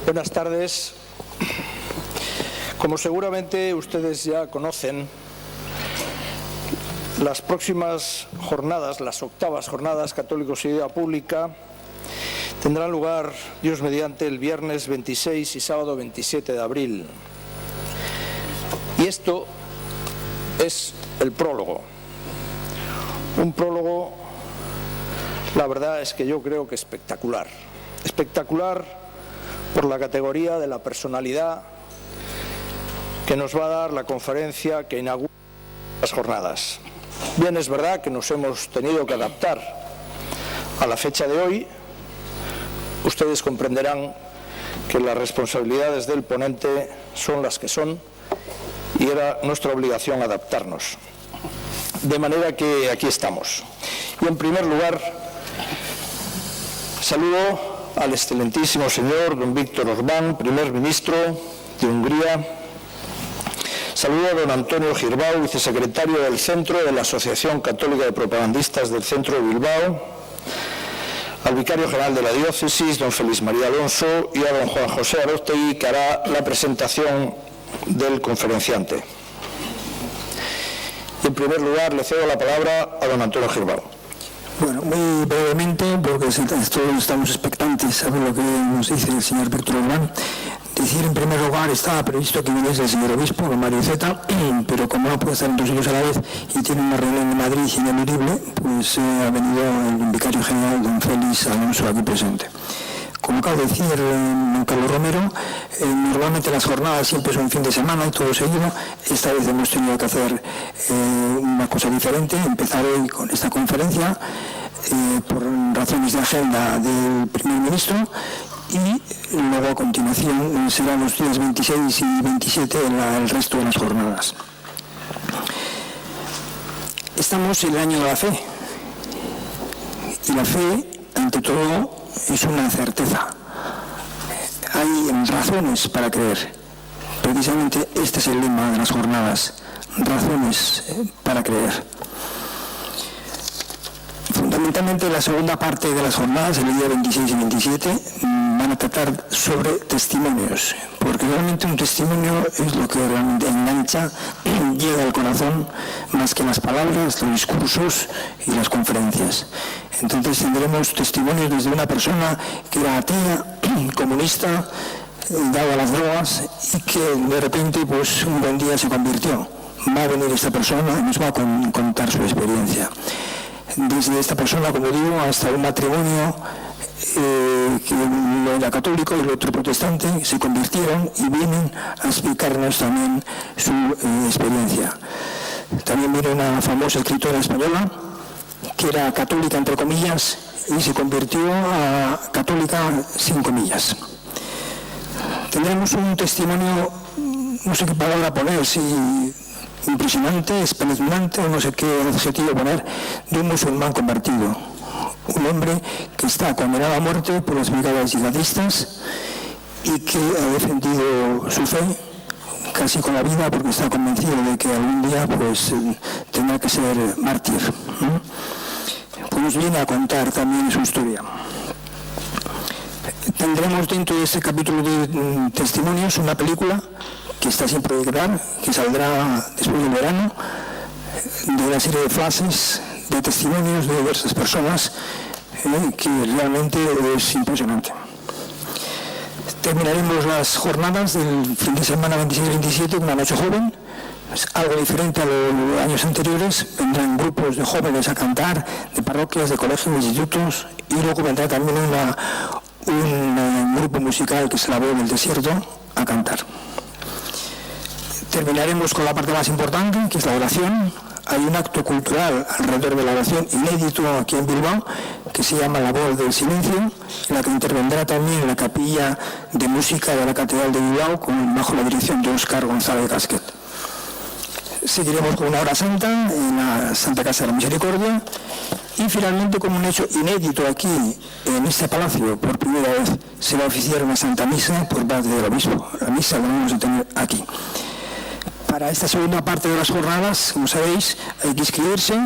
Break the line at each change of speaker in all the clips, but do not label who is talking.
Buenas tardes. Como seguramente ustedes ya conocen, las próximas jornadas, las octavas jornadas Católicos y Vida Pública, tendrán lugar, Dios mediante, el viernes 26 y sábado 27 de abril. Y esto es el prólogo. Un prólogo, la verdad es que yo creo que espectacular. Espectacular por la categoría de la personalidad que nos va a dar la conferencia que inaugura las jornadas. Bien, es verdad que nos hemos tenido que adaptar a la fecha de hoy. Ustedes comprenderán que las responsabilidades del ponente son las que son y era nuestra obligación adaptarnos. De manera que aquí estamos. Y en primer lugar, saludo al excelentísimo señor don Víctor Orbán, primer ministro de Hungría. Saludo a don Antonio Girbau, vicesecretario del Centro de la Asociación Católica de Propagandistas del Centro de Bilbao, al vicario general de la diócesis, don Félix María Alonso, y a don Juan José Aróstegui, que hará la presentación del conferenciante. En primer lugar, le cedo la palabra a don Antonio Girbau.
Bueno, muy brevemente, porque todos estamos expectantes a ver lo que nos dice el señor Víctor Orbán. Decir, en primer lugar, estaba previsto que viniese el señor obispo, don Mario Zeta, pero como no puede estar en dos sitios a la vez y tiene una reunión en Madrid ineludible, pues ha venido el vicario general, don Félix Alonso, aquí presente. Como acaba de decir don Carlos Romero, normalmente las jornadas siempre son fin de semana y todo seguido. Esta vez hemos tenido que hacer una cosa diferente, empezar hoy con esta conferencia por razones de agenda del primer ministro y luego a continuación serán los días 26 y 27 el resto de las jornadas. Estamos en el año de la fe y la fe, ante todo, es una certeza. Hay razones para creer. Precisamente este es el lema de las jornadas. Razones para creer. Fundamentalmente la segunda parte de las jornadas, el día 26 y 27, van a tratar sobre testimonios, porque realmente un testimonio es lo que realmente engancha, llega al corazón, más que las palabras, los discursos y las conferencias. Entonces tendremos testimonios desde una persona que era atea, comunista, daba las drogas y que de repente pues un buen día se convirtió. Va a venir esta persona y nos va a contar su experiencia. Desde esta persona, como digo, hasta un matrimonio que uno era católico y el otro protestante, se convirtieron y vienen a explicarnos también su experiencia. También viene una famosa escritora española que era católica entre comillas y se convirtió a católica sin comillas. Tendremos un testimonio, no sé qué palabra poner, si impresionante, espeluznante o no sé qué adjetivo poner, de un musulmán convertido. Un hombre que está condenado a muerte por las brigadas yihadistas y que ha defendido su fe casi con la vida porque está convencido de que algún día pues tendrá que ser mártir. Pues nos viene a contar también su historia. Tendremos dentro de este capítulo de testimonios una película que está sin proyectar, que saldrá después del verano, de una serie de frases, de testimonios de diversas personas, que realmente es impresionante. Terminaremos las jornadas del fin de semana 26-27 con una noche joven, es algo diferente a los años anteriores. Vendrán grupos de jóvenes a cantar, de parroquias, de colegios, de institutos, y luego vendrá también un grupo musical que es la Voz del Desierto a cantar. Terminaremos con la parte más importante, que es la oración. Hay un acto cultural alrededor de la oración inédito aquí en Bilbao, que se llama La Voz del Silencio, en la que intervendrá también la capilla de música de la Catedral de Bilbao, bajo la dirección de Óscar González Gasquet. Seguiremos con una hora santa en la Santa Casa de la Misericordia y finalmente, como un hecho inédito aquí en este palacio, por primera vez se va a oficiar una Santa Misa por parte del obispo. La misa la vamos a tener aquí. Para esta segunda parte de las jornadas, como sabéis, hay que inscribirse.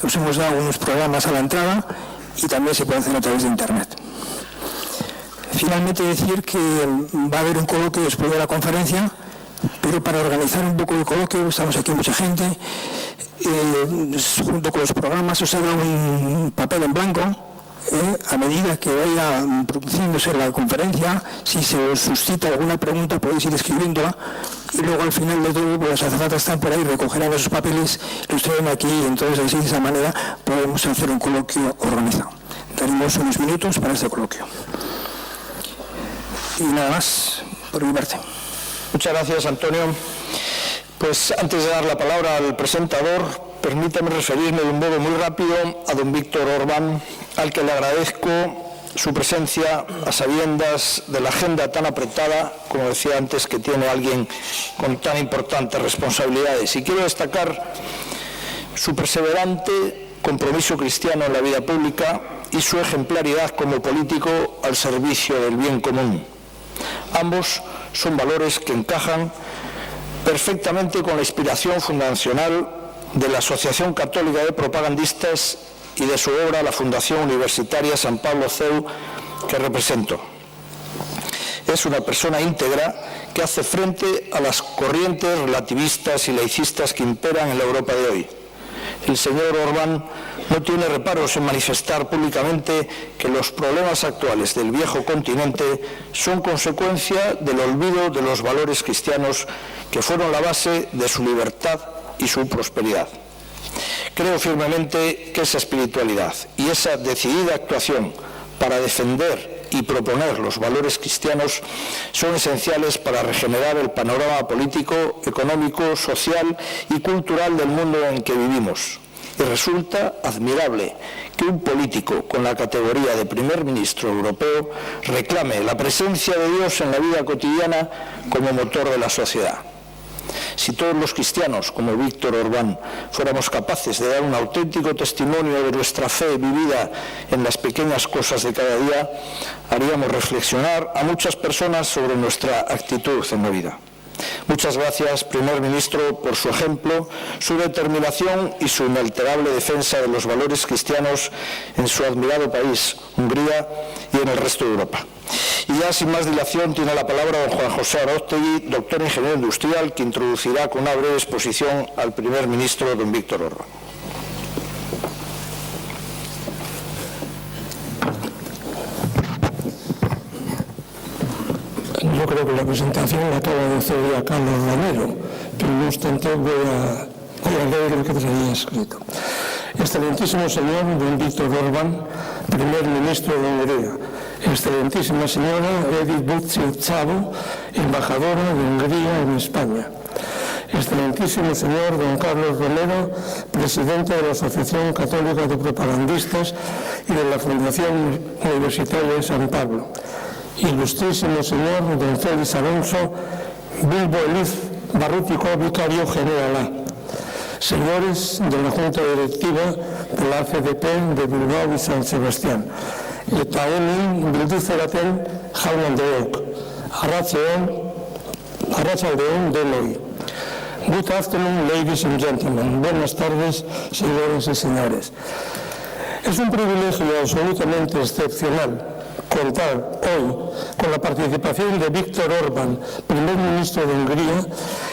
Os hemos dado unos programas a la entrada y también se puede hacer a través de internet. Finalmente decir que va a haber un coloquio después de la conferencia, pero para organizar un poco el coloquio, estamos aquí mucha gente, junto con los programas os habrá un papel en blanco, a medida que vaya produciéndose la conferencia, si se os suscita alguna pregunta podéis ir escribiéndola y luego al final de todo pues, las azafatas están por ahí, recogerán esos papeles, los traen aquí y entonces así de esa manera podemos hacer un coloquio organizado. Daremos unos minutos para este coloquio. Y nada más por mi parte.
Muchas gracias, Antonio. Pues antes de dar la palabra al presentador, permítame referirme de un modo muy rápido a don Víctor Orbán, al que le agradezco su presencia a sabiendas de la agenda tan apretada, como decía antes, que tiene alguien con tan importantes responsabilidades. Y quiero destacar su perseverante compromiso cristiano en la vida pública y su ejemplaridad como político al servicio del bien común. Ambos son valores que encajan perfectamente con la inspiración fundacional de la Asociación Católica de Propagandistas y de su obra, la Fundación Universitaria San Pablo CEU, que represento. Es una persona íntegra que hace frente a las corrientes relativistas y laicistas que imperan en la Europa de hoy. El señor Orbán no tiene reparos en manifestar públicamente que los problemas actuales del viejo continente son consecuencia del olvido de los valores cristianos que fueron la base de su libertad y su prosperidad. Creo firmemente que esa espiritualidad y esa decidida actuación para defender y proponer los valores cristianos son esenciales para regenerar el panorama político, económico, social y cultural del mundo en que vivimos. Y resulta admirable que un político con la categoría de primer ministro europeo reclame la presencia de Dios en la vida cotidiana como motor de la sociedad. Si todos los cristianos, como Víctor Orbán, fuéramos capaces de dar un auténtico testimonio de nuestra fe vivida en las pequeñas cosas de cada día, haríamos reflexionar a muchas personas sobre nuestra actitud en la vida. Muchas gracias, primer ministro, por su ejemplo, su determinación y su inalterable defensa de los valores cristianos en su admirado país, Hungría, y en el resto de Europa. Y ya sin más dilación tiene la palabra don Juan José Aróstegui, doctor ingeniero industrial, que introducirá con una breve exposición al primer ministro don Víctor Orbán.
Yo creo que la presentación la acaba de hacer ya Carlos Romero, pero no obstante voy a leer lo que traía escrito. Excelentísimo señor don Víctor Orbán, primer ministro de Hungría. Excelentísima señora Edith Butzi-Szabo, embajadora de Hungría en España. Excelentísimo señor don Carlos Romero, presidente de la Asociación Católica de Propagandistas y de la Fundación Universitaria de San Pablo. Ilustrísimo señor don Félix Alonso, Bilbo Eliz Barrútico, vicario general. Señores de la Junta Directiva de la ACDP de Bilbao y San Sebastián. Eta hemen bilduzeraten jaun andreok. Arratsaldeon denoi. Good afternoon, ladies and gentlemen. Buenas tardes, señores y señores. Es un privilegio absolutamente excepcional contar hoy con la participación de Víctor Orbán, primer ministro de Hungría,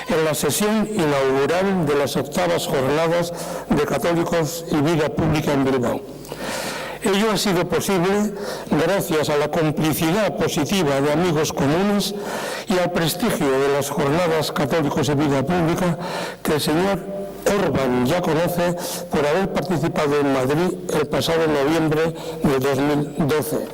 en la sesión inaugural de las 8ª Jornadas de Católicos y Vida Pública en Bilbao. Ello ha sido posible gracias a la complicidad positiva de amigos comunes y al prestigio de las Jornadas Católicos y Vida Pública que el señor Orbán ya conoce por haber participado en Madrid el pasado noviembre de 2012.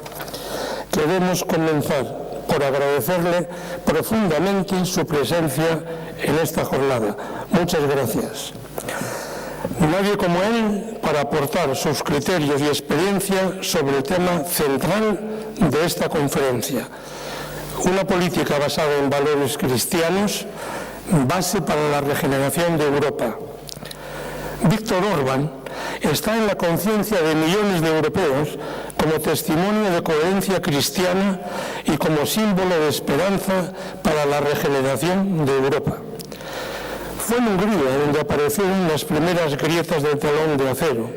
Queremos comenzar por agradecerle profundamente su presencia en esta jornada. Muchas gracias. Nadie como él para aportar sus criterios y experiencia sobre el tema central de esta conferencia. Una política basada en valores cristianos, base para la regeneración de Europa. Víctor Orbán está en la conciencia de millones de europeos como testimonio de coherencia cristiana y como símbolo de esperanza para la regeneración de Europa. Fue en Hungría donde aparecieron las primeras grietas del telón de acero.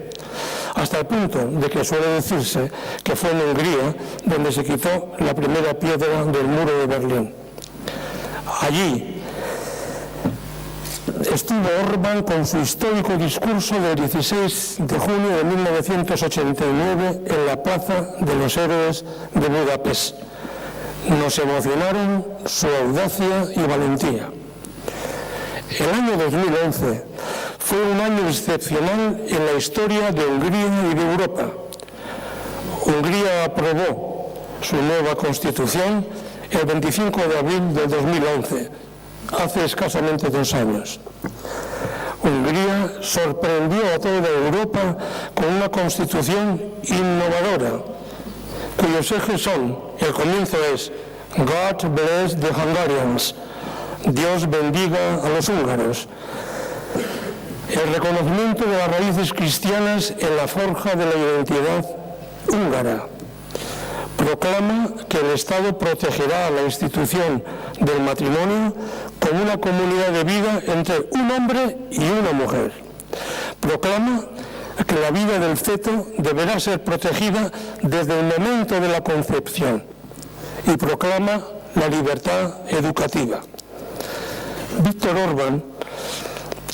hasta el punto de que suele decirse que fue en Hungría donde se quitó la primera piedra del muro de Berlín. Allí estuvo Orbán con su histórico discurso del 16 de junio de 1989 en la Plaza de los Héroes de Budapest. Nos emocionaron su audacia y valentía. El año 2011 fue un año excepcional en la historia de Hungría y de Europa. Hungría aprobó su nueva constitución el 25 de abril de 2011, hace escasamente 2 años. Hungría sorprendió a toda Europa con una constitución innovadora, cuyos ejes son, el comienzo es God bless the Hungarians, Dios bendiga a los húngaros. El reconocimiento de las raíces cristianas en la forja de la identidad húngara. Proclama que el Estado protegerá a la institución del matrimonio como una comunidad de vida entre un hombre y una mujer. Proclama que la vida del feto deberá ser protegida desde el momento de la concepción y proclama la libertad educativa. Víctor Orbán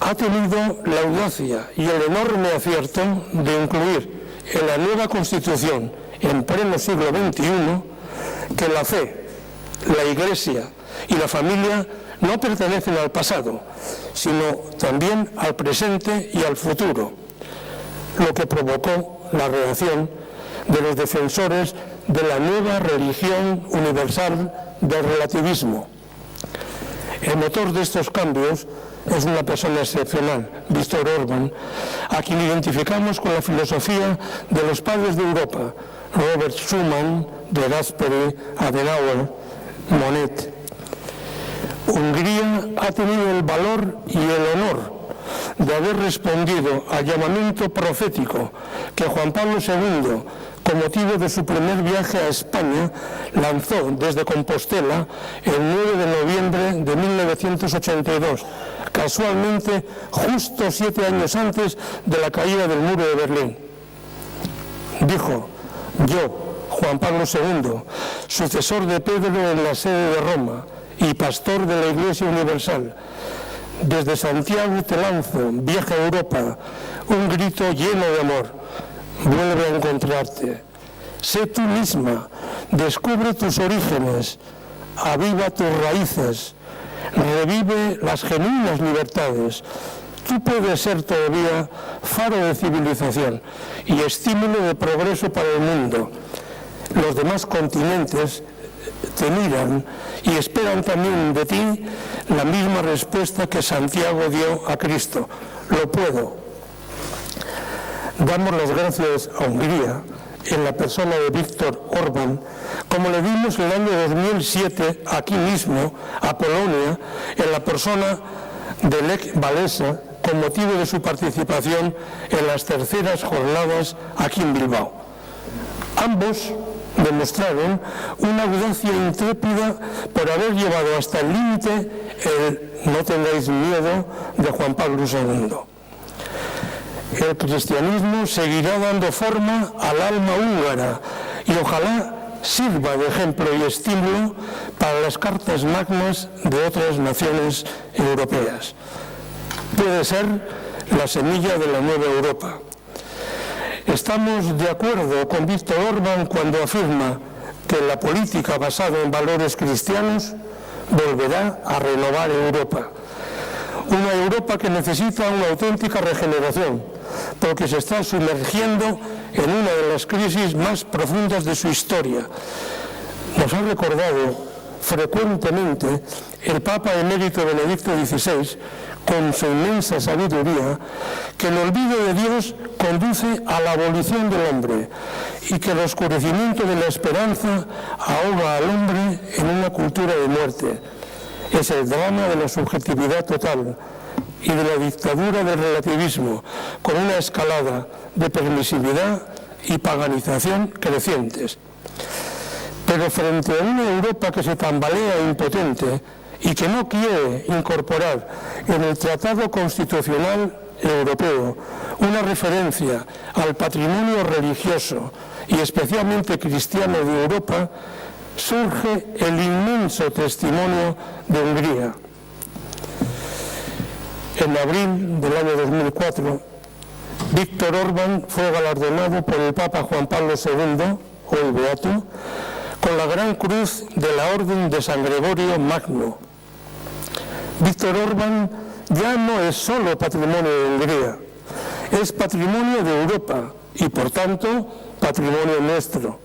ha tenido la audacia y el enorme acierto de incluir en la nueva Constitución, en pleno siglo XXI, que la fe, la Iglesia y la familia no pertenecen al pasado, sino también al presente y al futuro, lo que provocó la reacción de los defensores de la nueva religión universal del relativismo. El motor de estos cambios es una persona excepcional, Víctor Orbán, a quien identificamos con la filosofía de los padres de Europa, Robert Schuman, de Gasperi, Adenauer, Monnet. Hungría ha tenido el valor y el honor de haber respondido al llamamiento profético que Juan Pablo II, con motivo de su primer viaje a España, lanzó desde Compostela el 9 de noviembre de 1982, casualmente justo 7 años antes de la caída del muro de Berlín. Dijo: yo, Juan Pablo II, sucesor de Pedro en la sede de Roma y pastor de la Iglesia Universal, desde Santiago te lanzo, vieja Europa, un grito lleno de amor. Vuelve a encontrarte. Sé tú misma, descubre tus orígenes, aviva tus raíces, revive las genuinas libertades. Tú puedes ser todavía faro de civilización y estímulo de progreso para el mundo. Los demás continentes te miran y esperan también de ti la misma respuesta que Santiago dio a Cristo. Lo puedo. Damos las gracias a Hungría en la persona de Víctor Orbán, como le dimos en el año 2007 aquí mismo a Polonia en la persona de Lech Walesa, con motivo de su participación en las terceras jornadas aquí en Bilbao. Ambos demostraron una audacia intrépida por haber llevado hasta el límite el "no tengáis miedo" de Juan Pablo II. El cristianismo seguirá dando forma al alma húngara y ojalá sirva de ejemplo y estímulo para las cartas magnas de otras naciones europeas. Puede ser la semilla de la nueva Europa. Estamos de acuerdo con Víctor Orbán cuando afirma que la política basada en valores cristianos volverá a renovar Europa. Una Europa que necesita una auténtica regeneración, porque se está sumergiendo en una de las crisis más profundas de su historia. Nos ha recordado frecuentemente el Papa emérito Benedicto XVI, con su inmensa sabiduría, que el olvido de Dios conduce a la abolición del hombre y que el oscurecimiento de la esperanza ahoga al hombre en una cultura de muerte. Es el drama de la subjetividad total y de la dictadura del relativismo, con una escalada de permisividad y paganización crecientes. Pero frente a una Europa que se tambalea impotente y que no quiere incorporar en el Tratado Constitucional europeo, una referencia al patrimonio religioso y especialmente cristiano de Europa, surge el inmenso testimonio de Hungría. En abril del año 2004, Víctor Orbán fue galardonado por el Papa Juan Pablo II, o el Beato, con la Gran Cruz de la Orden de San Gregorio Magno. Víctor Orbán ya no es solo patrimonio de Hungría, es patrimonio de Europa y, por tanto, patrimonio nuestro.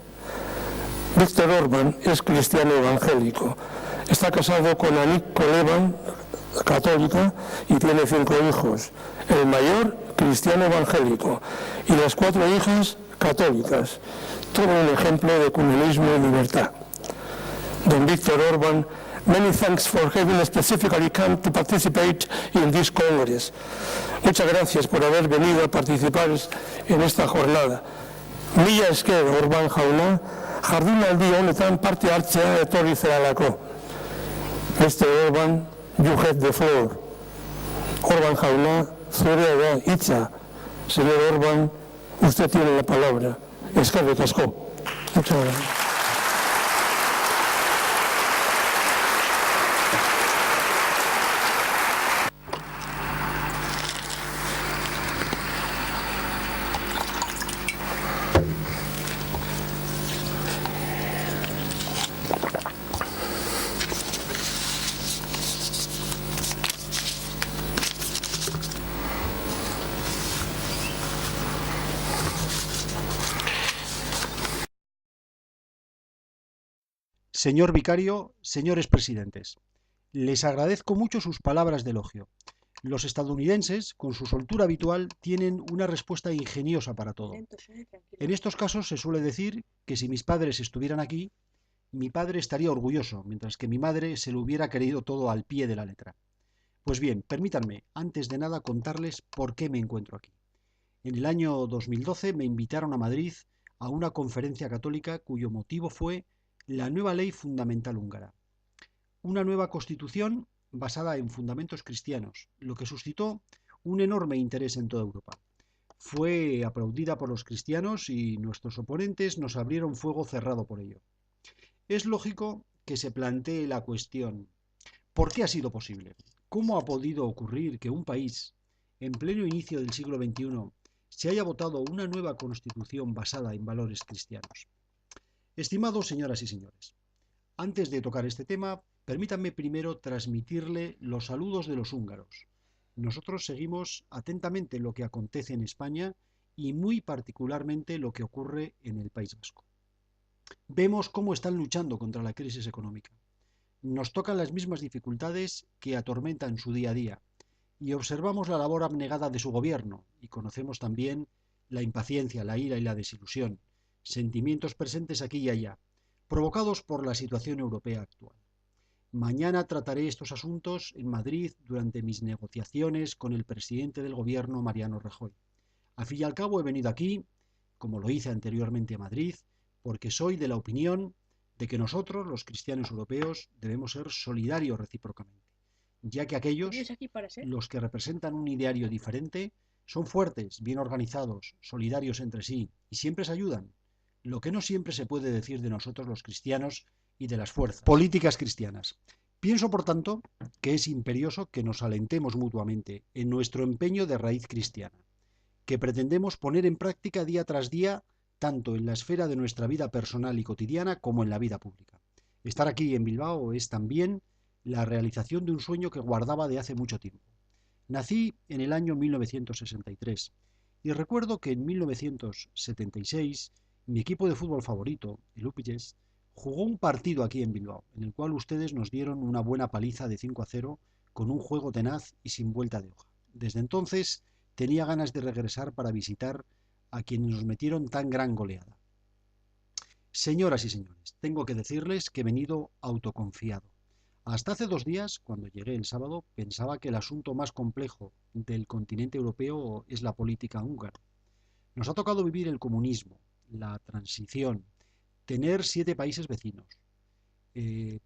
Víctor Orbán es cristiano evangélico, está casado con Anik Koleban, católica, y tiene 5 hijos. El mayor, cristiano evangélico, y las 4 hijas, católicas. Todo un ejemplo de ecumenismo y libertad. Don Víctor Orbán, many thanks for having specifically come to participate in this Congress. Muchas gracias por haber venido a participar en esta jornada. Mila esker Orbán jauna, jardunaldi honetan parte hartzea etorri zarelako. Mr. Orbán, you have the floor. Orbán jauna, zurea da hitza. Señor Orbán, usted tiene la palabra. Eskerrik asko. Muchas gracias.
Señor vicario, señores presidentes, les agradezco mucho sus palabras de elogio. Los estadounidenses, con su soltura habitual, tienen una respuesta ingeniosa para todo. En estos casos se suele decir que si mis padres estuvieran aquí, mi padre estaría orgulloso, mientras que mi madre se lo hubiera querido todo al pie de la letra. Pues bien, permítanme, antes de nada, contarles por qué me encuentro aquí. En el año 2012 me invitaron a Madrid a una conferencia católica cuyo motivo fue la nueva ley fundamental húngara. Una nueva constitución basada en fundamentos cristianos, lo que suscitó un enorme interés en toda Europa. Fue aplaudida por los cristianos y nuestros oponentes nos abrieron fuego cerrado por ello. Es lógico que se plantee la cuestión: ¿por qué ha sido posible? ¿Cómo ha podido ocurrir que un país, en pleno inicio del siglo XXI, se haya votado una nueva constitución basada en valores cristianos? Estimados señoras y señores, antes de tocar este tema, permítanme primero transmitirle los saludos de los húngaros. Nosotros seguimos atentamente lo que acontece en España y muy particularmente lo que ocurre en el País Vasco. Vemos cómo están luchando contra la crisis económica. Nos tocan las mismas dificultades que atormentan su día a día y observamos la labor abnegada de su gobierno y conocemos también la impaciencia, la ira y la desilusión, sentimientos presentes aquí y allá, provocados por la situación europea actual. Mañana trataré estos asuntos en Madrid durante mis negociaciones con el presidente del gobierno, Mariano Rajoy. Al fin y al cabo he venido aquí, como lo hice anteriormente a Madrid, porque soy de la opinión de que nosotros, los cristianos europeos, debemos ser solidarios recíprocamente, ya que aquellos, los que representan un ideario diferente, son fuertes, bien organizados, solidarios entre sí y siempre se ayudan. Lo que no siempre se puede decir de nosotros los cristianos y de las fuerzas políticas cristianas. Pienso, por tanto, que es imperioso que nos alentemos mutuamente en nuestro empeño de raíz cristiana, que pretendemos poner en práctica día tras día, tanto en la esfera de nuestra vida personal y cotidiana como en la vida pública. Estar aquí en Bilbao es también la realización de un sueño que guardaba de hace mucho tiempo. Nací en el año 1963 y recuerdo que en 1976 mi equipo de fútbol favorito, el Upillés, jugó un partido aquí en Bilbao, en el cual ustedes nos dieron una buena paliza de 5-0 con un juego tenaz y sin vuelta de hoja. Desde entonces tenía ganas de regresar para visitar a quienes nos metieron tan gran goleada. Señoras y señores, tengo que decirles que he venido autoconfiado. Hasta hace 2 días, cuando llegué el sábado, pensaba que el asunto más complejo del continente europeo es la política húngara. Nos ha tocado vivir el comunismo, la transición, tener 7 países vecinos,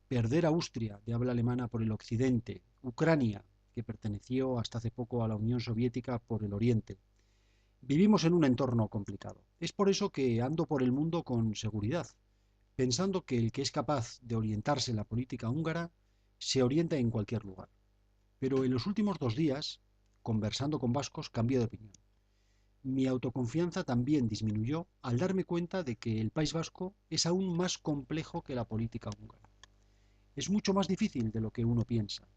perder Austria de habla alemana por el occidente, Ucrania, que perteneció hasta hace poco a la Unión Soviética por el Oriente. Vivimos en un entorno complicado. Es por eso que ando por el mundo con seguridad, pensando que el que es capaz de orientarse en la política húngara se orienta en cualquier lugar. Pero en los últimos 2 días, conversando con vascos, cambié de opinión. Mi autoconfianza también disminuyó al darme cuenta de que el País Vasco es aún más complejo que la política húngara. Es mucho más difícil de lo que uno piensa.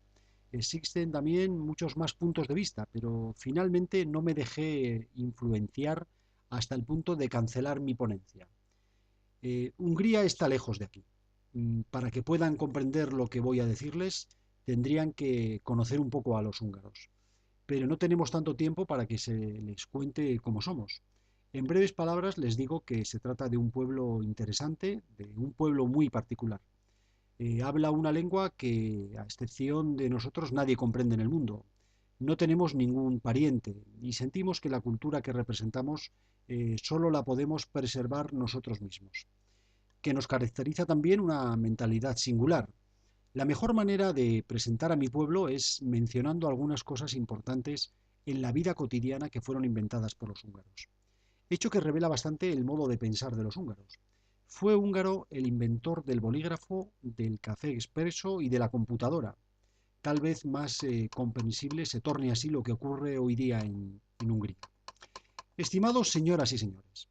Existen también muchos más puntos de vista, pero finalmente no me dejé influenciar hasta el punto de cancelar mi ponencia. Hungría está lejos de aquí. Para que puedan comprender lo que voy a decirles, tendrían que conocer un poco a los húngaros. Pero no tenemos tanto tiempo para que se les cuente cómo somos. En breves palabras les digo que se trata de un pueblo interesante, de un pueblo muy particular. Habla una lengua que, a excepción de nosotros, nadie comprende en el mundo. No tenemos ningún pariente y sentimos que la cultura que representamos solo la podemos preservar nosotros mismos. Que nos caracteriza también una mentalidad singular. La mejor manera de presentar a mi pueblo es mencionando algunas cosas importantes en la vida cotidiana que fueron inventadas por los húngaros. Hecho que revela bastante el modo de pensar de los húngaros. Fue húngaro el inventor del bolígrafo, del café expreso y de la computadora. Tal vez más comprensible se torne así lo que ocurre hoy día en Hungría. Estimados señoras y señores,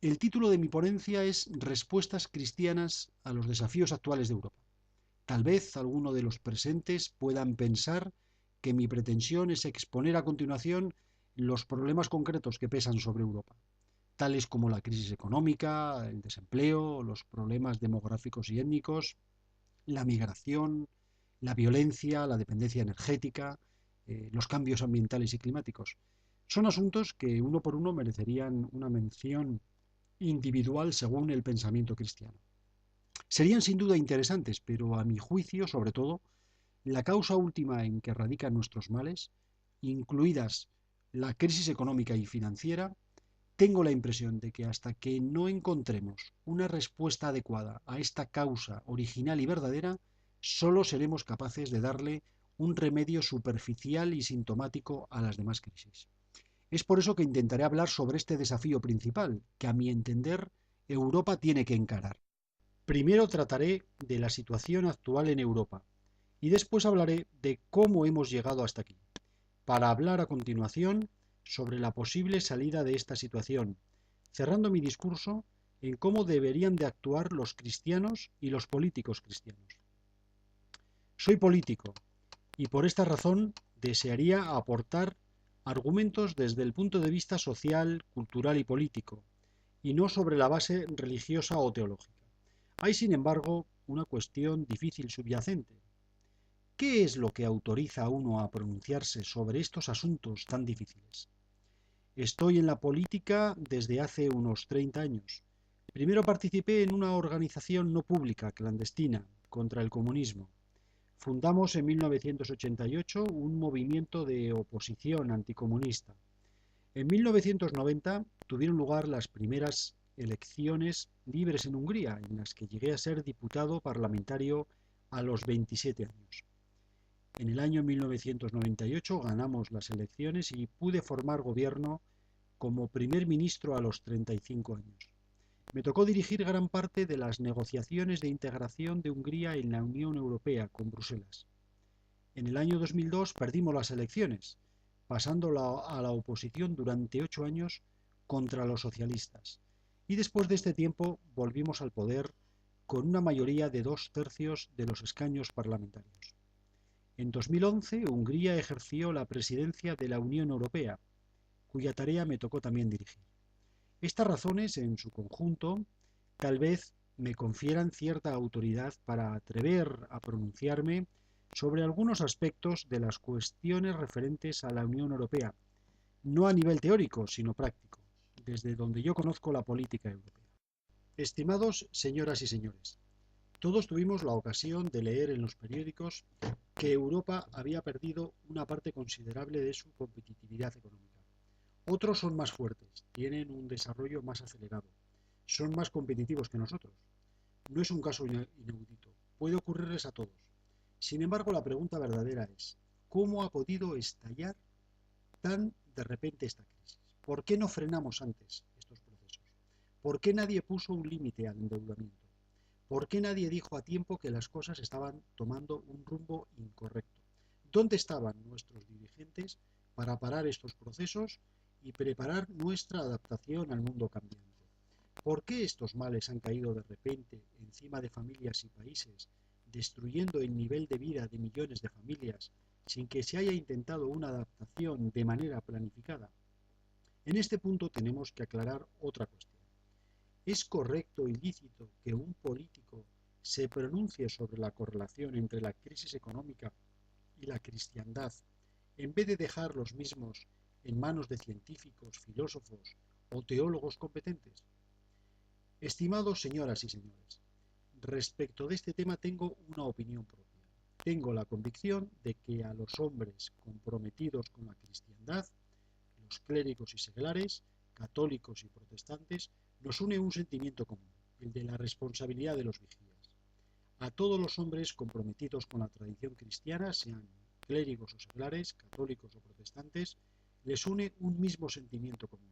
el título de mi ponencia es Respuestas cristianas a los desafíos actuales de Europa. Tal vez alguno de los presentes puedan pensar que mi pretensión es exponer a continuación los problemas concretos que pesan sobre Europa, tales como la crisis económica, el desempleo, los problemas demográficos y étnicos, la migración, la violencia, la dependencia energética, los cambios ambientales y climáticos. Son asuntos que uno por uno merecerían una mención individual según el pensamiento cristiano. Serían sin duda interesantes, pero a mi juicio, sobre todo, la causa última en que radican nuestros males, incluidas la crisis económica y financiera, tengo la impresión de que hasta que no encontremos una respuesta adecuada a esta causa original y verdadera, solo seremos capaces de darle un remedio superficial y sintomático a las demás crisis. Es por eso que intentaré hablar sobre este desafío principal, que a mi entender Europa tiene que encarar. Primero trataré de la situación actual en Europa y después hablaré de cómo hemos llegado hasta aquí, para hablar a continuación sobre la posible salida de esta situación, cerrando mi discurso en cómo deberían de actuar los cristianos y los políticos cristianos. Soy político y por esta razón desearía aportar argumentos desde el punto de vista social, cultural y político, y no sobre la base religiosa o teológica. Hay, sin embargo, una cuestión difícil subyacente. ¿Qué es lo que autoriza a uno a pronunciarse sobre estos asuntos tan difíciles? Estoy en la política desde hace unos 30 años. Primero participé en una organización no pública, clandestina, contra el comunismo. Fundamos en 1988 un movimiento de oposición anticomunista. En 1990 tuvieron lugar las primeras elecciones libres en Hungría, en las que llegué a ser diputado parlamentario a los 27 años. En el año 1998 ganamos las elecciones y pude formar gobierno como primer ministro a los 35 años. Me tocó dirigir gran parte de las negociaciones de integración de Hungría en la Unión Europea con Bruselas. En el año 2002 perdimos las elecciones, pasando a la oposición durante 8 años contra los socialistas. Y después de este tiempo volvimos al poder con una mayoría de 2/3 de los escaños parlamentarios. En 2011, Hungría ejerció la presidencia de la Unión Europea, cuya tarea me tocó también dirigir. Estas razones, en su conjunto, tal vez me confieran cierta autoridad para atrever a pronunciarme sobre algunos aspectos de las cuestiones referentes a la Unión Europea, no a nivel teórico, sino práctico, desde donde yo conozco la política europea. Estimados señoras y señores, todos tuvimos la ocasión de leer en los periódicos que Europa había perdido una parte considerable de su competitividad económica. Otros son más fuertes, tienen un desarrollo más acelerado, son más competitivos que nosotros. No es un caso inaudito, puede ocurrirles a todos. Sin embargo, la pregunta verdadera es, cómo ha podido estallar tan de repente esta crisis. ¿Por qué no frenamos antes estos procesos? ¿Por qué nadie puso un límite al endeudamiento? ¿Por qué nadie dijo a tiempo que las cosas estaban tomando un rumbo incorrecto? ¿Dónde estaban nuestros dirigentes para parar estos procesos y preparar nuestra adaptación al mundo cambiante? ¿Por qué estos males han caído de repente encima de familias y países, destruyendo el nivel de vida de millones de familias sin que se haya intentado una adaptación de manera planificada? En este punto tenemos que aclarar otra cuestión. ¿Es correcto y lícito que un político se pronuncie sobre la correlación entre la crisis económica y la cristiandad, en vez de dejar los mismos en manos de científicos, filósofos o teólogos competentes? Estimados señoras y señores, respecto de este tema tengo una opinión propia. Tengo la convicción de que a los hombres comprometidos con la cristiandad, los clérigos y seglares, católicos y protestantes, nos une un sentimiento común, el de la responsabilidad de los vigías. A todos los hombres comprometidos con la tradición cristiana, sean clérigos o seglares, católicos o protestantes, les une un mismo sentimiento común,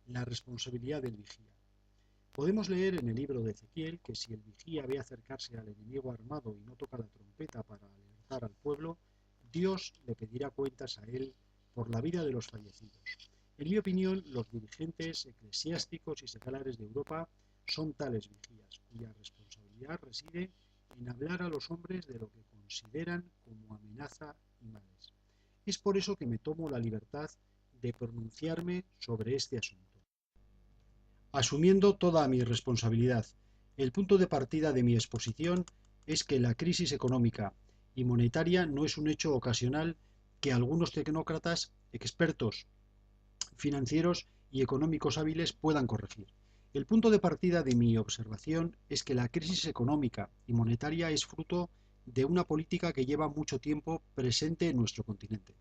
la responsabilidad del vigía. Podemos leer en el libro de Ezequiel que si el vigía ve acercarse al enemigo armado y no toca la trompeta para alertar al pueblo, Dios le pedirá cuentas a él por la vida de los fallecidos. En mi opinión, los dirigentes eclesiásticos y seculares de Europa son tales vigías, cuya responsabilidad reside en hablar a los hombres de lo que consideran como amenaza y males. Es por eso que me tomo la libertad de pronunciarme sobre este asunto. Asumiendo toda mi responsabilidad, el punto de partida de mi exposición es que la crisis económica y monetaria no es un hecho ocasional que algunos tecnócratas, expertos financieros y económicos hábiles puedan corregir. El punto de partida de mi observación es que la crisis económica y monetaria es fruto de una política que lleva mucho tiempo presente en nuestro continente.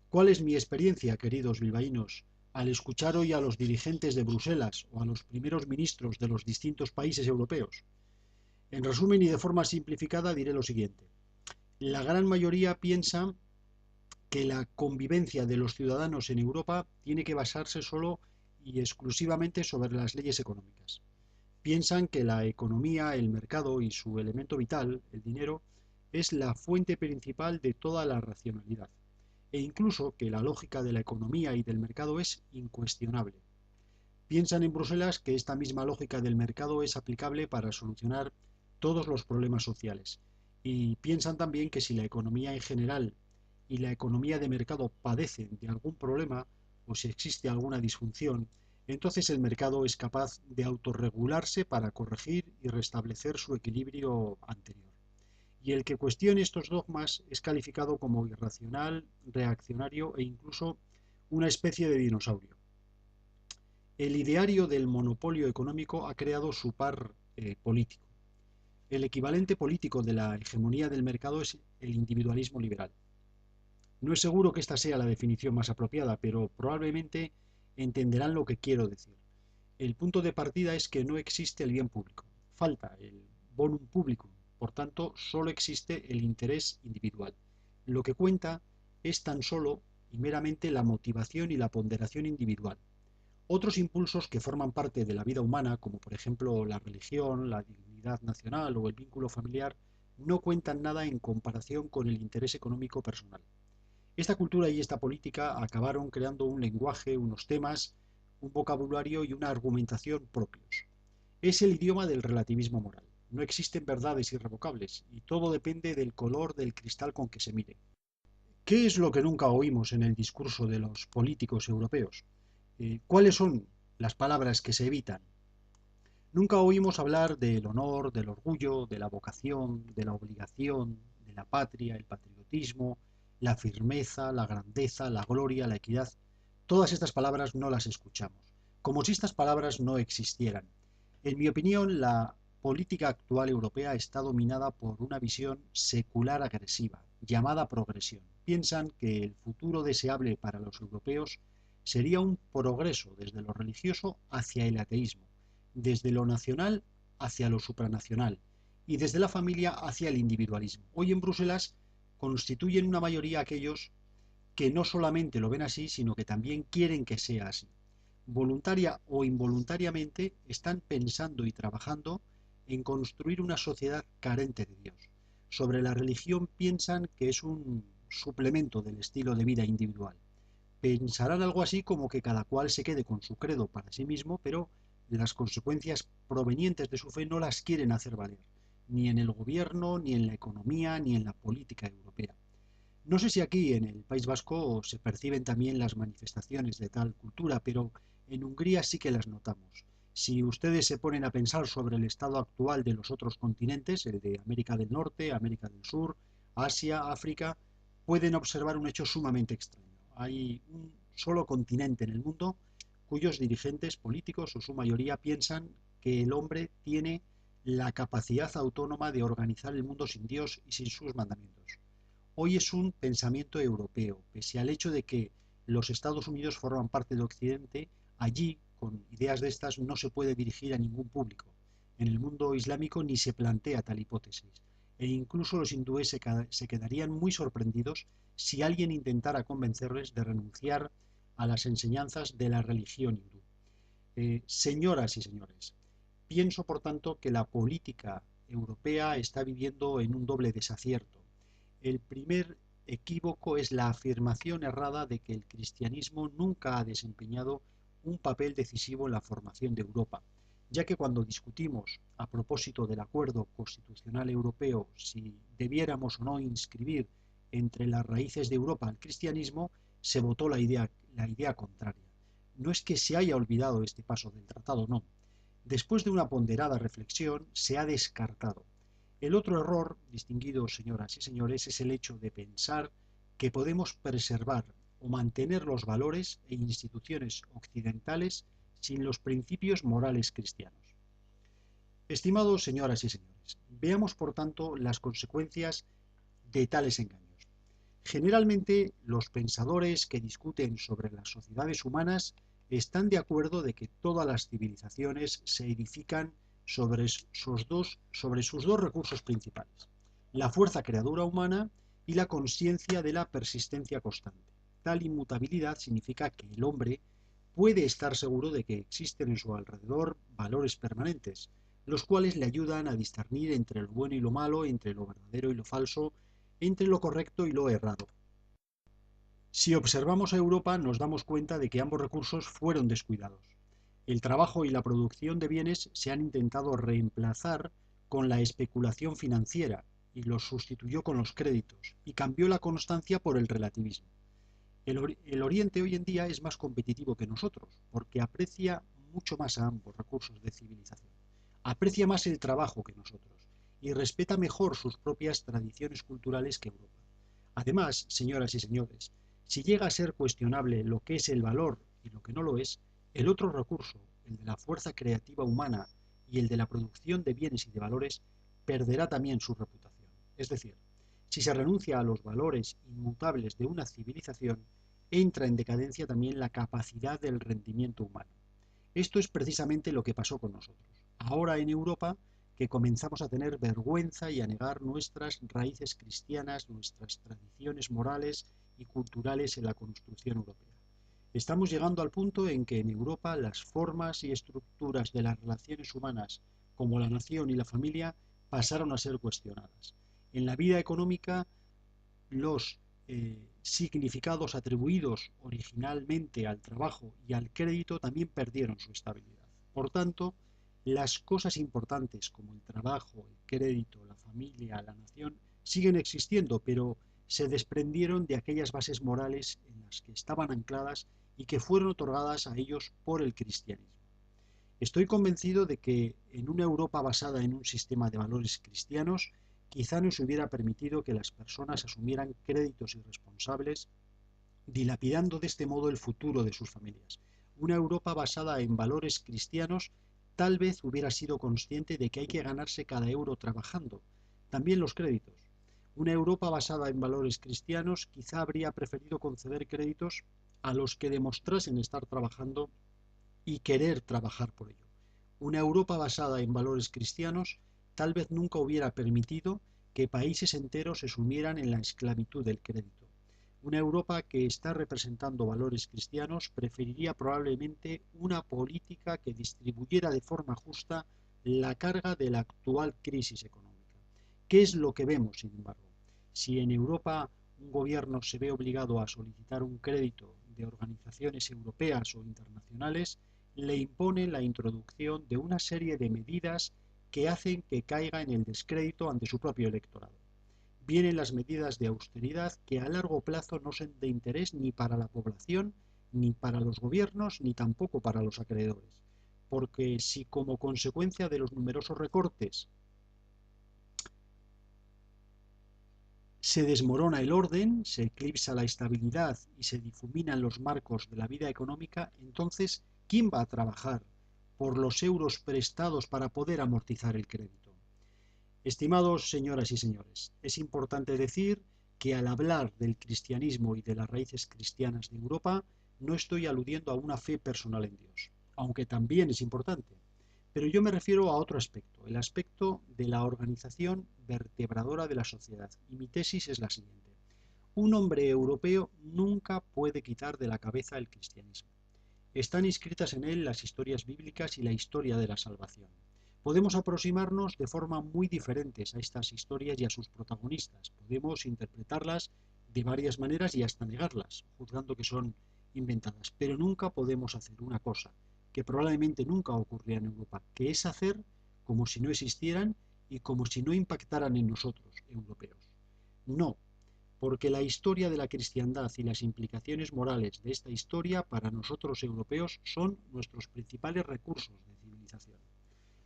¿Cuál es mi experiencia, queridos bilbaínos, al escuchar hoy a los dirigentes de Bruselas o a los primeros ministros de los distintos países europeos? En resumen y de forma simplificada diré lo siguiente. La gran mayoría piensa que la convivencia de los ciudadanos en Europa tiene que basarse solo y exclusivamente sobre las leyes económicas. Piensan que la economía, el mercado y su elemento vital, el dinero, es la fuente principal de toda la racionalidad, e incluso que la lógica de la economía y del mercado es incuestionable. Piensan en Bruselas que esta misma lógica del mercado es aplicable para solucionar todos los problemas sociales, y piensan también que si la economía en general y la economía de mercado padecen de algún problema o si existe alguna disfunción, entonces el mercado es capaz de autorregularse para corregir y restablecer su equilibrio anterior. Y el que cuestione estos dogmas es calificado como irracional, reaccionario e incluso una especie de dinosaurio. El ideario del monopolio económico ha creado su par político. El equivalente político de la hegemonía del mercado es el individualismo liberal. No es seguro que esta sea la definición más apropiada, pero probablemente entenderán lo que quiero decir. El punto de partida es que no existe el bien público. Falta el bonum publicum. Por tanto, solo existe el interés individual. Lo que cuenta es tan solo y meramente la motivación y la ponderación individual. Otros impulsos que forman parte de la vida humana, como por ejemplo la religión, la dignidad nacional o el vínculo familiar, no cuentan nada en comparación con el interés económico personal. Esta cultura y esta política acabaron creando un lenguaje, unos temas, un vocabulario y una argumentación propios. Es el idioma del relativismo moral. No existen verdades irrevocables y todo depende del color del cristal con que se mire. ¿Qué es lo que nunca oímos en el discurso de los políticos europeos? ¿Cuáles son las palabras que se evitan? Nunca oímos hablar del honor, del orgullo, de la vocación, de la obligación, de la patria, el patriotismo, la firmeza, la grandeza, la gloria, la equidad. Todas estas palabras no las escuchamos, como si estas palabras no existieran. En mi opinión, la política actual europea está dominada por una visión secular agresiva, llamada progresión. Piensan que el futuro deseable para los europeos sería un progreso desde lo religioso hacia el ateísmo, desde lo nacional hacia lo supranacional y desde la familia hacia el individualismo. Hoy en Bruselas constituyen una mayoría aquellos que no solamente lo ven así, sino que también quieren que sea así. Voluntaria o involuntariamente están pensando y trabajando en construir una sociedad carente de Dios. Sobre la religión piensan que es un suplemento del estilo de vida individual. Pensarán algo así como que cada cual se quede con su credo para sí mismo, pero las consecuencias provenientes de su fe no las quieren hacer valer, ni en el gobierno, ni en la economía, ni en la política europea. No sé si aquí en el País Vasco se perciben también las manifestaciones de tal cultura, pero en Hungría sí que las notamos. Si ustedes se ponen a pensar sobre el estado actual de los otros continentes, el de América del Norte, América del Sur, Asia, África, pueden observar un hecho sumamente extraño. Hay un solo continente en el mundo cuyos dirigentes políticos o su mayoría piensan que el hombre tiene la capacidad autónoma de organizar el mundo sin Dios y sin sus mandamientos. Hoy es un pensamiento europeo, pese al hecho de que los Estados Unidos forman parte de Occidente. Allí, con ideas de estas, no se puede dirigir a ningún público. En el mundo islámico ni se plantea tal hipótesis, e incluso los hindúes se quedarían muy sorprendidos si alguien intentara convencerles de renunciar a las enseñanzas de la religión hindú. Señoras y señores, pienso por tanto que la política europea está viviendo en un doble desacierto. El primer equívoco es la afirmación errada de que el cristianismo nunca ha desempeñado un papel decisivo en la formación de Europa, ya que cuando discutimos a propósito del acuerdo constitucional europeo si debiéramos o no inscribir entre las raíces de Europa al cristianismo, se votó la idea contraria. No es que se haya olvidado este paso del tratado, no. Después de una ponderada reflexión, se ha descartado. El otro error, distinguidos señoras y señores, es el hecho de pensar que podemos preservar o mantener los valores e instituciones occidentales sin los principios morales cristianos. Estimados señoras y señores, veamos por tanto las consecuencias de tales engaños. Generalmente, los pensadores que discuten sobre las sociedades humanas están de acuerdo de que todas las civilizaciones se edifican sobre sus dos recursos principales, la fuerza creadora humana y la consciencia de la persistencia constante. Tal inmutabilidad significa que el hombre puede estar seguro de que existen en su alrededor valores permanentes, los cuales le ayudan a discernir entre lo bueno y lo malo, entre lo verdadero y lo falso, entre lo correcto y lo errado. Si observamos a Europa, nos damos cuenta de que ambos recursos fueron descuidados. El trabajo y la producción de bienes se han intentado reemplazar con la especulación financiera y los sustituyó con los créditos y cambió la constancia por el relativismo. El Oriente hoy en día es más competitivo que nosotros porque aprecia mucho más a ambos recursos de civilización. Aprecia más el trabajo que nosotros y respeta mejor sus propias tradiciones culturales que Europa. Además, señoras y señores, si llega a ser cuestionable lo que es el valor y lo que no lo es, el otro recurso, el de la fuerza creativa humana y el de la producción de bienes y de valores, perderá también su reputación. Es decir, si se renuncia a los valores inmutables de una civilización, entra en decadencia también la capacidad del rendimiento humano. Esto es precisamente lo que pasó con nosotros. Ahora en Europa, que comenzamos a tener vergüenza y a negar nuestras raíces cristianas, nuestras tradiciones morales y culturales en la construcción europea. Estamos llegando al punto en que en Europa las formas y estructuras de las relaciones humanas, como la nación y la familia, pasaron a ser cuestionadas. En la vida económica, los significados atribuidos originalmente al trabajo y al crédito también perdieron su estabilidad. Por tanto, las cosas importantes como el trabajo, el crédito, la familia, la nación, siguen existiendo, pero se desprendieron de aquellas bases morales en las que estaban ancladas y que fueron otorgadas a ellos por el cristianismo. Estoy convencido de que en una Europa basada en un sistema de valores cristianos, quizá nos hubiera permitido que las personas asumieran créditos irresponsables, dilapidando de este modo el futuro de sus familias. Una Europa basada en valores cristianos tal vez hubiera sido consciente de que hay que ganarse cada euro trabajando, también los créditos. Una Europa basada en valores cristianos quizá habría preferido conceder créditos a los que demostrasen estar trabajando y querer trabajar por ello. Una Europa basada en valores cristianos tal vez nunca hubiera permitido que países enteros se sumieran en la esclavitud del crédito. Una Europa que está representando valores cristianos preferiría probablemente una política que distribuyera de forma justa la carga de la actual crisis económica. ¿Qué es lo que vemos, sin embargo? Si en Europa un gobierno se ve obligado a solicitar un crédito de organizaciones europeas o internacionales, le impone la introducción de una serie de medidas que hacen que caiga en el descrédito ante su propio electorado. Vienen las medidas de austeridad que a largo plazo no son de interés ni para la población, ni para los gobiernos, ni tampoco para los acreedores. Porque si como consecuencia de los numerosos recortes se desmorona el orden, se eclipsa la estabilidad y se difuminan los marcos de la vida económica, entonces, ¿quién va a trabajar por los euros prestados para poder amortizar el crédito? Estimados señoras y señores, es importante decir que al hablar del cristianismo y de las raíces cristianas de Europa, no estoy aludiendo a una fe personal en Dios, aunque también es importante. Pero yo me refiero a otro aspecto, el aspecto de la organización vertebradora de la sociedad. Y mi tesis es la siguiente. Un hombre europeo nunca puede quitar de la cabeza el cristianismo. Están inscritas en él las historias bíblicas y la historia de la salvación. Podemos aproximarnos de forma muy diferentes a estas historias y a sus protagonistas. Podemos interpretarlas de varias maneras y hasta negarlas, juzgando que son inventadas. Pero nunca podemos hacer una cosa que probablemente nunca ocurría en Europa, que es hacer como si no existieran y como si no impactaran en nosotros, europeos. No, porque la historia de la cristiandad y las implicaciones morales de esta historia para nosotros europeos son nuestros principales recursos de civilización.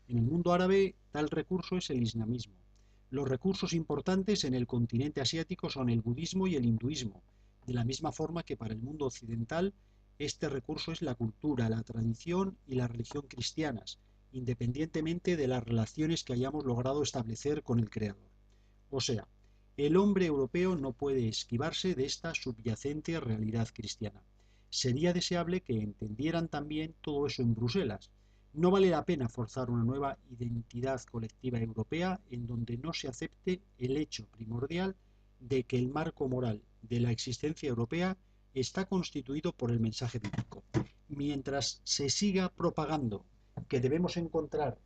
En el mundo árabe, tal recurso es el islamismo. Los recursos importantes en el continente asiático son el budismo y el hinduismo, de la misma forma que para el mundo occidental este recurso es la cultura, la tradición y la religión cristianas, independientemente de las relaciones que hayamos logrado establecer con el Creador. O sea, el hombre europeo no puede esquivarse de esta subyacente realidad cristiana. Sería deseable que entendieran también todo eso en Bruselas. No vale la pena forzar una nueva identidad colectiva europea en donde no se acepte el hecho primordial de que el marco moral de la existencia europea está constituido por el mensaje bíblico. Mientras se siga propagando que debemos encontrar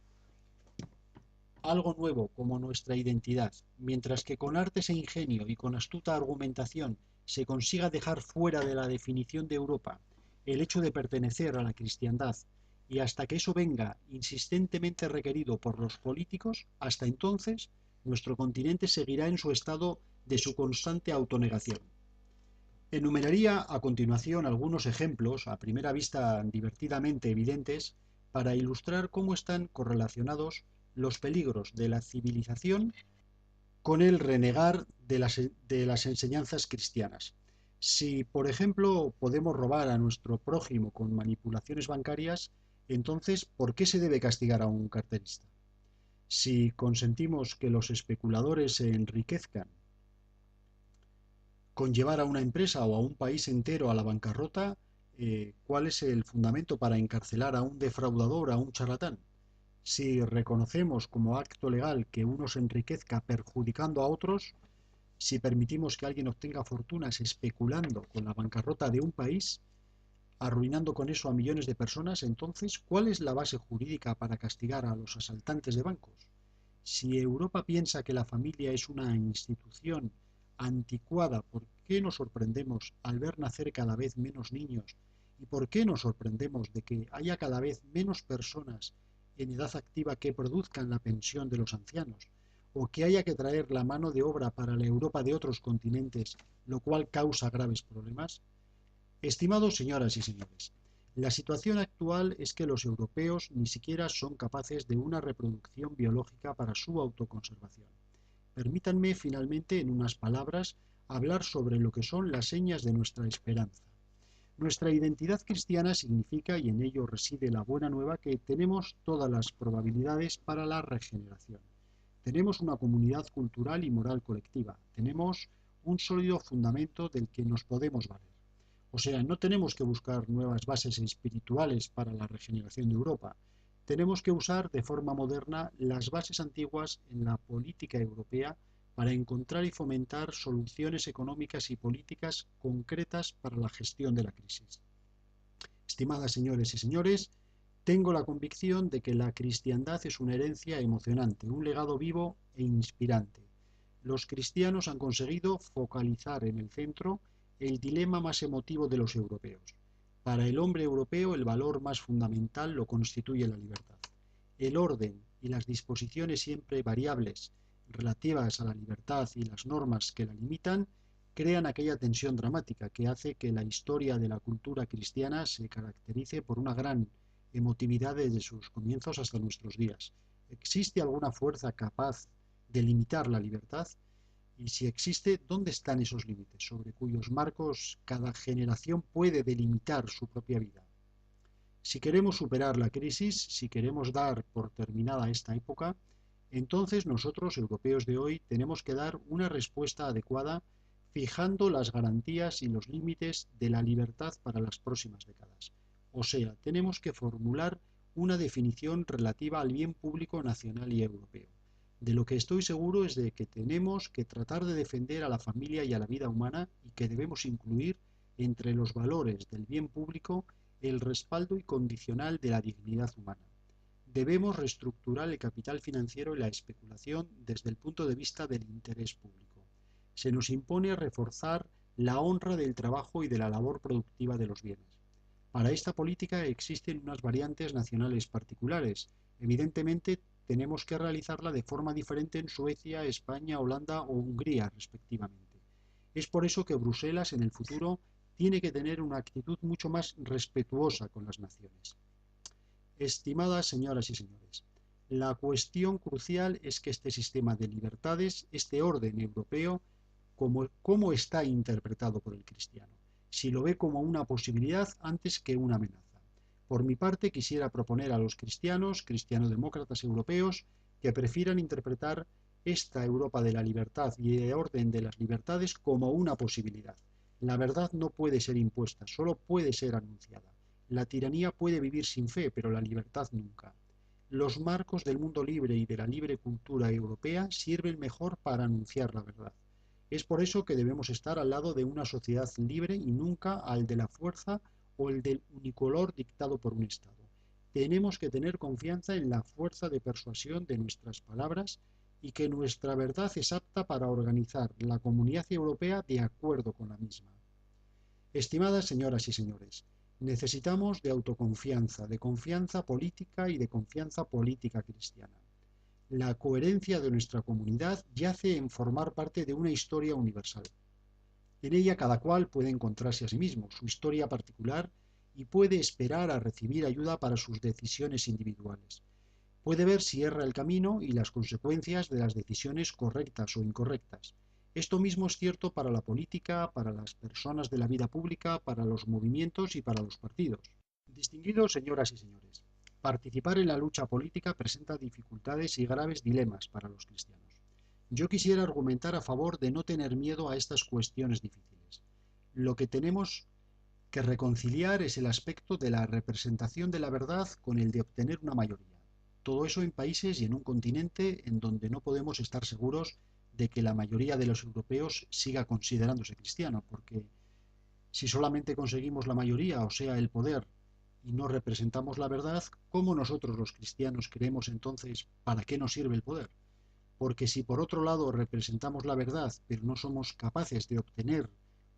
algo nuevo como nuestra identidad, mientras que con artes e ingenio y con astuta argumentación se consiga dejar fuera de la definición de Europa el hecho de pertenecer a la cristiandad, y hasta que eso venga insistentemente requerido por los políticos, hasta entonces nuestro continente seguirá en su estado de su constante autonegación. Enumeraría a continuación algunos ejemplos, a primera vista divertidamente evidentes, para ilustrar cómo están correlacionados los peligros de la civilización con el renegar de las enseñanzas cristianas. Si, por ejemplo, podemos robar a nuestro prójimo con manipulaciones bancarias, entonces, ¿por qué se debe castigar a un carterista? Si consentimos que los especuladores se enriquezcan con llevar a una empresa o a un país entero a la bancarrota, ¿cuál es el fundamento para encarcelar a un defraudador, a un charlatán? Si reconocemos como acto legal que uno se enriquezca perjudicando a otros, si permitimos que alguien obtenga fortunas especulando con la bancarrota de un país, arruinando con eso a millones de personas, entonces, ¿cuál es la base jurídica para castigar a los asaltantes de bancos? Si Europa piensa que la familia es una institución anticuada, ¿por qué nos sorprendemos al ver nacer cada vez menos niños? ¿Y por qué nos sorprendemos de que haya cada vez menos personas en edad activa que produzcan la pensión de los ancianos? ¿O que haya que traer la mano de obra para la Europa de otros continentes, lo cual causa graves problemas? Estimados señoras y señores, la situación actual es que los europeos ni siquiera son capaces de una reproducción biológica para su autoconservación. Permítanme finalmente, en unas palabras, hablar sobre lo que son las señas de nuestra esperanza. Nuestra identidad cristiana significa, y en ello reside la buena nueva, que tenemos todas las probabilidades para la regeneración. Tenemos una comunidad cultural y moral colectiva. Tenemos un sólido fundamento del que nos podemos valer. O sea, no tenemos que buscar nuevas bases espirituales para la regeneración de Europa. Tenemos que usar de forma moderna las bases antiguas en la política europea para encontrar y fomentar soluciones económicas y políticas concretas para la gestión de la crisis. Estimadas señores y señores, tengo la convicción de que la cristiandad es una herencia emocionante, un legado vivo e inspirante. Los cristianos han conseguido focalizar en el centro el dilema más emotivo de los europeos. Para el hombre europeo, el valor más fundamental lo constituye la libertad. El orden y las disposiciones siempre variables relativas a la libertad y las normas que la limitan crean aquella tensión dramática que hace que la historia de la cultura cristiana se caracterice por una gran emotividad desde sus comienzos hasta nuestros días. ¿Existe alguna fuerza capaz de limitar la libertad? Y si existe, ¿dónde están esos límites sobre cuyos marcos cada generación puede delimitar su propia vida? Si queremos superar la crisis, si queremos dar por terminada esta época, entonces nosotros, europeos de hoy, tenemos que dar una respuesta adecuada fijando las garantías y los límites de la libertad para las próximas décadas. O sea, tenemos que formular una definición relativa al bien público nacional y europeo. De lo que estoy seguro es de que tenemos que tratar de defender a la familia y a la vida humana y que debemos incluir entre los valores del bien público el respaldo incondicional de la dignidad humana. Debemos reestructurar el capital financiero y la especulación desde el punto de vista del interés público. Se nos impone reforzar la honra del trabajo y de la labor productiva de los bienes. Para esta política existen unas variantes nacionales particulares. Evidentemente, tenemos que realizarla de forma diferente en Suecia, España, Holanda o Hungría, respectivamente. Es por eso que Bruselas, en el futuro, tiene que tener una actitud mucho más respetuosa con las naciones. Estimadas señoras y señores, la cuestión crucial es que este sistema de libertades, este orden europeo, ¿cómo está interpretado por el cristiano? Si lo ve como una posibilidad antes que una amenaza. Por mi parte, quisiera proponer a los cristianodemócratas europeos, que prefieran interpretar esta Europa de la libertad y el orden de las libertades como una posibilidad. La verdad no puede ser impuesta, solo puede ser anunciada. La tiranía puede vivir sin fe, pero la libertad nunca. Los marcos del mundo libre y de la libre cultura europea sirven mejor para anunciar la verdad. Es por eso que debemos estar al lado de una sociedad libre y nunca al de la fuerza o el del unicolor dictado por un Estado. Tenemos que tener confianza en la fuerza de persuasión de nuestras palabras y que nuestra verdad es apta para organizar la comunidad europea de acuerdo con la misma. Estimadas señoras y señores, necesitamos de autoconfianza, de confianza política y de confianza política cristiana. La coherencia de nuestra comunidad yace en formar parte de una historia universal. En ella cada cual puede encontrarse a sí mismo, su historia particular, y puede esperar a recibir ayuda para sus decisiones individuales. Puede ver si erra el camino y las consecuencias de las decisiones correctas o incorrectas. Esto mismo es cierto para la política, para las personas de la vida pública, para los movimientos y para los partidos. Distinguidos señoras y señores, participar en la lucha política presenta dificultades y graves dilemas para los cristianos. Yo quisiera argumentar a favor de no tener miedo a estas cuestiones difíciles. Lo que tenemos que reconciliar es el aspecto de la representación de la verdad con el de obtener una mayoría. Todo eso en países y en un continente en donde no podemos estar seguros de que la mayoría de los europeos siga considerándose cristiano, porque si solamente conseguimos la mayoría, o sea, el poder, y no representamos la verdad, ¿cómo nosotros los cristianos creemos entonces para qué nos sirve el poder? Porque si por otro lado representamos la verdad, pero no somos capaces de obtener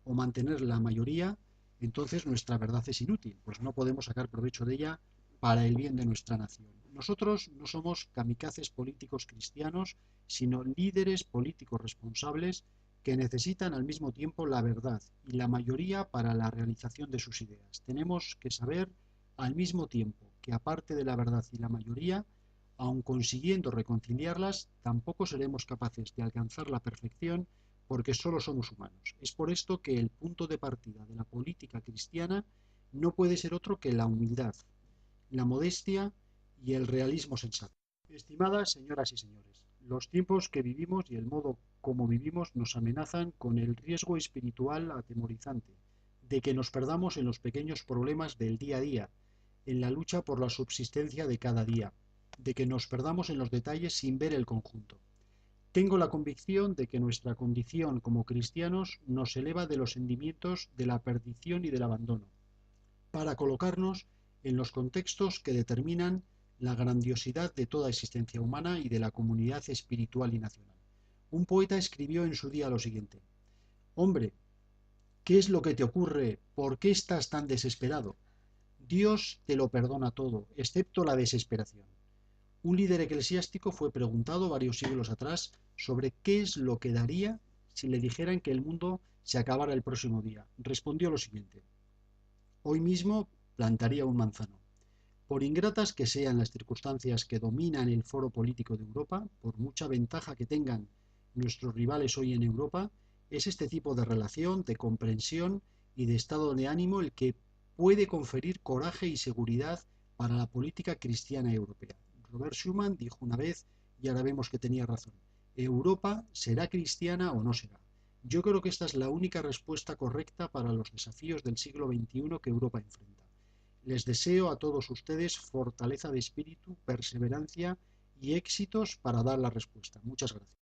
o mantener la mayoría, entonces nuestra verdad es inútil, pues no podemos sacar provecho de ella para el bien de nuestra nación. Nosotros no somos kamikazes políticos cristianos, sino líderes políticos responsables que necesitan al mismo tiempo la verdad y la mayoría para la realización de sus ideas. Tenemos que saber al mismo tiempo que aparte de la verdad y la mayoría, aun consiguiendo reconciliarlas, tampoco seremos capaces de alcanzar la perfección porque solo somos humanos. Es por esto que el punto de partida de la política cristiana no puede ser otro que la humildad, la modestia y el realismo sensato. Estimadas señoras y señores, los tiempos que vivimos y el modo como vivimos nos amenazan con el riesgo espiritual atemorizante de que nos perdamos en los pequeños problemas del día a día, en la lucha por la subsistencia de cada día, de que nos perdamos en los detalles sin ver el conjunto. Tengo la convicción de que nuestra condición como cristianos nos eleva de los sentimientos de la perdición y del abandono, para colocarnos en los contextos que determinan la grandiosidad de toda existencia humana y de la comunidad espiritual y nacional. Un poeta escribió en su día lo siguiente: «Hombre, ¿qué es lo que te ocurre? ¿Por qué estás tan desesperado? Dios te lo perdona todo, excepto la desesperación». Un líder eclesiástico fue preguntado varios siglos atrás sobre qué es lo que daría si le dijeran que el mundo se acabara el próximo día. Respondió lo siguiente: «Hoy mismo plantaría un manzano». Por ingratas que sean las circunstancias que dominan el foro político de Europa, por mucha ventaja que tengan nuestros rivales hoy en Europa, es este tipo de relación, de comprensión y de estado de ánimo el que puede conferir coraje y seguridad para la política cristiana europea. Robert Schuman dijo una vez, y ahora vemos que tenía razón: ¿Europa será cristiana o no será? Yo creo que esta es la única respuesta correcta para los desafíos del siglo XXI que Europa enfrenta. Les deseo a todos ustedes fortaleza de espíritu, perseverancia y éxitos para dar la respuesta. Muchas gracias.